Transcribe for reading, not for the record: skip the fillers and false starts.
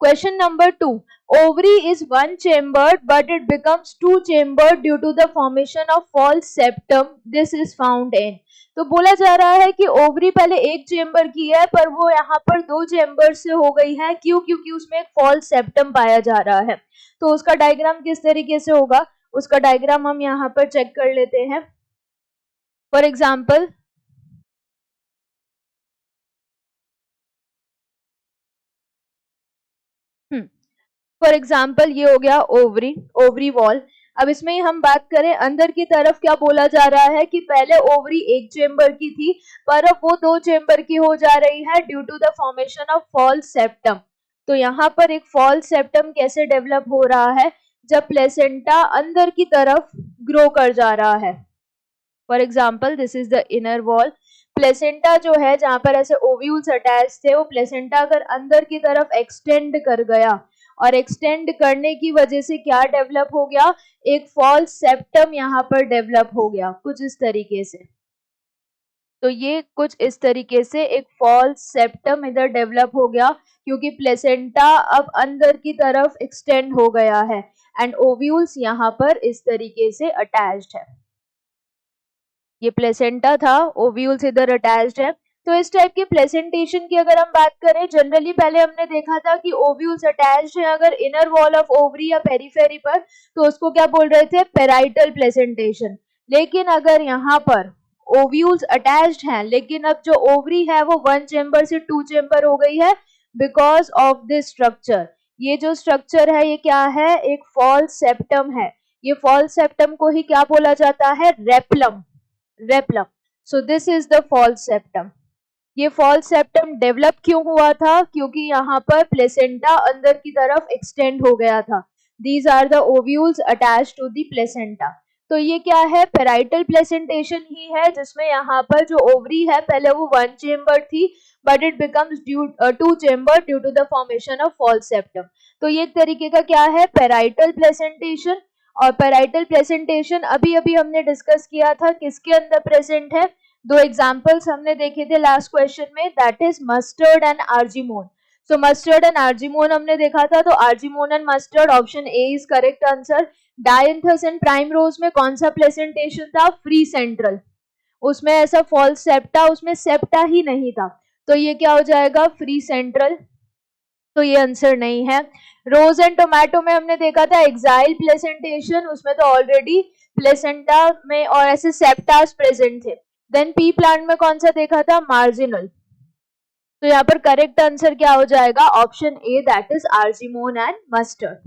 Question number 2. Ovary is one chambered but it becomes two chambered due to the formation of false septum. This is found in. तो बोला जा रहा है कि ovary पहले एक चेम्बर की है पर वो यहाँ पर दो चेम्बर से हो गई है. क्यों? क्योंकि उसमें एक फॉल्स सेप्टम पाया जा रहा है. तो उसका डायग्राम किस तरीके से होगा, उसका डायग्राम हम यहाँ पर चेक कर लेते हैं. फॉर एग्जाम्पल ये हो गया ओवरी वॉल. अब इसमें हम बात करें अंदर की तरफ, क्या बोला जा रहा है कि पहले ओवरी एक चेम्बर की थी पर अब वो दो चेम्बर की हो जा रही है due to the formation of false septum. तो यहाँ पर एक फॉल्स सेप्टम कैसे डेवलप हो रहा है, जब प्लेसेंटा अंदर की तरफ ग्रो कर जा रहा है. For example this is the inner wall. Placenta जो है जहां पर ऐसे ओव्यूल्स अटैच थे, वो प्लेसेंटा अगर अंदर की तरफ एक्सटेंड कर गया और एक्सटेंड करने की वजह से क्या डेवलप हो गया, एक फॉल्स सेप्टम यहाँ पर डेवलप हो गया कुछ इस तरीके से. तो ये कुछ इस तरीके से एक फॉल्स सेप्टम इधर डेवलप हो गया क्योंकि प्लेसेंटा अब अंदर की तरफ एक्सटेंड हो गया है एंड ओव्यूल्स यहाँ पर इस तरीके से अटैच्ड है. ये प्लेसेंटा था, ओव्यूल्स इधर अटैच्ड है. तो इस टाइप के प्लेसेंटेशन की अगर हम बात करें, जनरली पहले हमने देखा था कि ओव्यूल्स अटैच्ड है अगर इनर वॉल ऑफ ओवरी या पेरिफेरी पर, तो उसको क्या बोल रहे थे, पेराइटल प्लेसेंटेशन. लेकिन अगर यहाँ पर ओव्यूल्स अटैच्ड हैं लेकिन अब जो ओवरी है वो वन चेम्बर से टू चेम्बर हो गई है बिकॉज ऑफ दिस स्ट्रक्चर. ये जो स्ट्रक्चर है ये क्या है, एक फॉल्स सेप्टम है. ये फॉल्स सेप्टम को ही क्या बोला जाता है, रेप्लम. So this is the false septum. ये false septum डेवलप क्यों हुआ था, क्योंकि यहाँ पर प्लेसेंटा अंदर की तरफ एक्सटेंड हो गया था. These are the ovules attached to the placenta. तो ये क्या है, पेराइटल प्लेसेंटेशन ही है जिसमें यहाँ पर जो ओवरी है पहले वो वन चेम्बर थी but it becomes two chamber due to the formation of false septum. तो ये एक तरीके का क्या है, पेराइटल प्लेसेंटेशन. और पेराइटल प्रेजेंटेशन अभी अभी हमने डिस्कस किया था किसके अंदर प्रेजेंट है, दो एग्जांपल्स हमने देखे थे लास्ट क्वेश्चन में, that is mustard and argemone. So mustard and argemone हमने देखा था, तो argemone and mustard, option A is correct answer. Dianthus and primrose में कौन सा प्रेजेंटेशन था, फ्री सेंट्रल. उसमें ऐसा फॉल्स सेप्टा, उसमें सेप्टा ही नहीं था, तो ये क्या हो जाएगा, फ्री सेंट्रल. तो ये आंसर नहीं है. रोज एंड टोमेटो में हमने देखा था एक्साइल प्लेसेंटेशन, उसमें तो ऑलरेडी प्लेसेंटा में और ऐसे सेप्टास प्रेजेंट थे. देन पी प्लांट में कौन सा देखा था, मार्जिनल. तो यहाँ पर करेक्ट आंसर क्या हो जाएगा, option A, that is argemone and mustard.